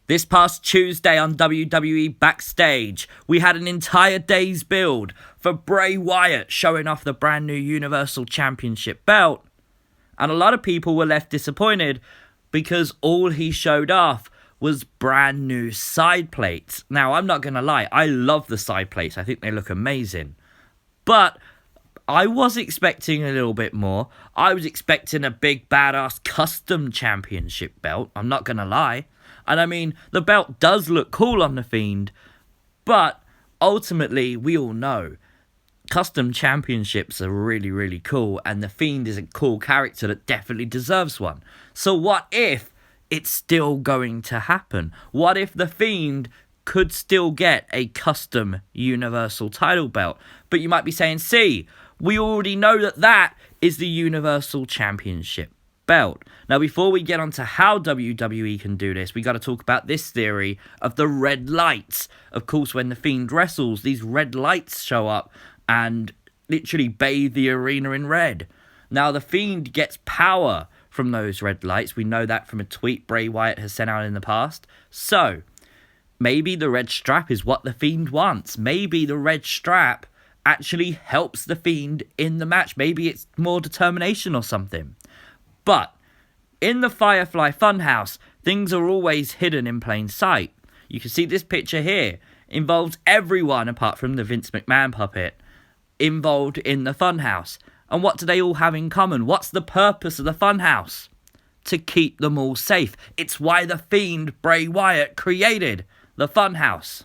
This past Tuesday on WWE Backstage, we had an entire day's build for Bray Wyatt showing off the brand new Universal Championship belt. And a lot of people were left disappointed because all he showed off was brand new side plates. Now, I'm not going to lie, I love the side plates. I think they look amazing. But I was expecting a little bit more. I was expecting a big badass custom championship belt. I'm not going to lie. And I mean, the belt does look cool on the Fiend, but ultimately, we all know custom championships are really, really cool, and the Fiend is a cool character that definitely deserves one. So what if it's still going to happen? What if the Fiend could still get a custom Universal title belt? But you might be saying, see, we already know that is the Universal Championship belt. Now, before we get on to how WWE can do this, we got to talk about this theory of the red lights. Of course, when the Fiend wrestles, these red lights show up and literally bathe the arena in red. Now, the Fiend gets power from those red lights. We know that from a tweet Bray Wyatt has sent out in the past. So, maybe the red strap is what the Fiend wants. Maybe the red strap actually helps the Fiend in the match. Maybe it's more determination or something. But in the Firefly Funhouse, things are always hidden in plain sight. You can see this picture here involves everyone apart from the Vince McMahon puppet involved in the Funhouse. And what do they all have in common? What's the purpose of the Funhouse? To keep them all safe. It's why the Fiend, Bray Wyatt, created the Funhouse.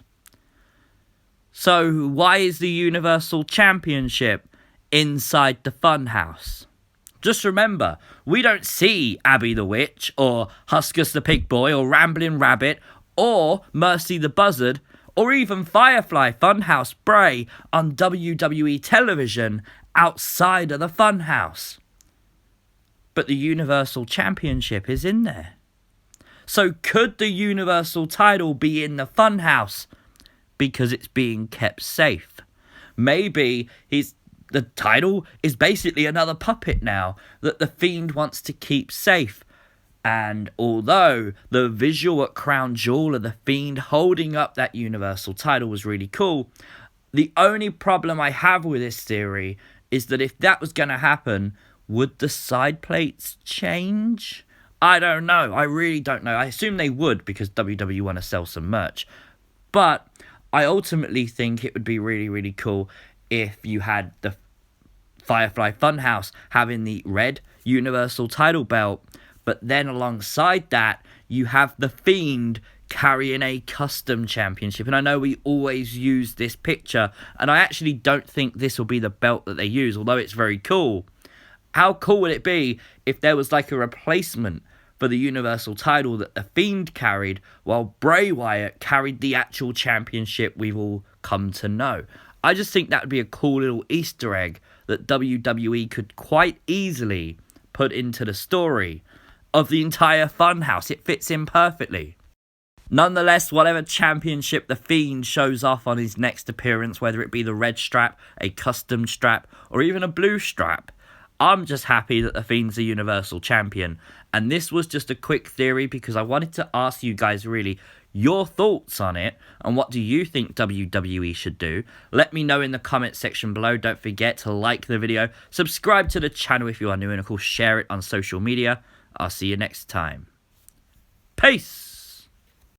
So why is the Universal Championship inside the Funhouse? Just remember, we don't see Abby the Witch, or Huskus the Pig Boy, or Ramblin' Rabbit, or Mercy the Buzzard, or even Firefly Funhouse Bray on WWE television outside of the Funhouse. But the Universal Championship is in there. So could the Universal title be in the Funhouse because it's being kept safe? Maybe the title is basically another puppet now that the Fiend wants to keep safe. And although the visual at Crown Jewel of the Fiend holding up that Universal title was really cool, the only problem I have with this theory is that if that was going to happen, would the side plates change? I don't know. I really don't know. I assume they would because WWE want to sell some merch. But I ultimately think it would be really, really cool if you had the Firefly Funhouse having the red Universal title belt, but then alongside that, you have the Fiend carrying a custom championship. And I know we always use this picture, and I actually don't think this will be the belt that they use, although it's very cool. How cool would it be if there was like a replacement for the Universal title that the Fiend carried, while Bray Wyatt carried the actual championship we've all come to know? I just think that would be a cool little Easter egg that WWE could quite easily put into the story of the entire Funhouse. It fits in perfectly. Nonetheless, whatever championship the Fiend shows off on his next appearance, whether it be the red strap, a custom strap, or even a blue strap, I'm just happy that the Fiend's a Universal Champion. And this was just a quick theory because I wanted to ask you guys really your thoughts on it and what do you think WWE should do. Let me know in the comment section below. Don't forget to like the video, subscribe to the channel if you are new, and of course share it on social media. I'll see you next time. Peace!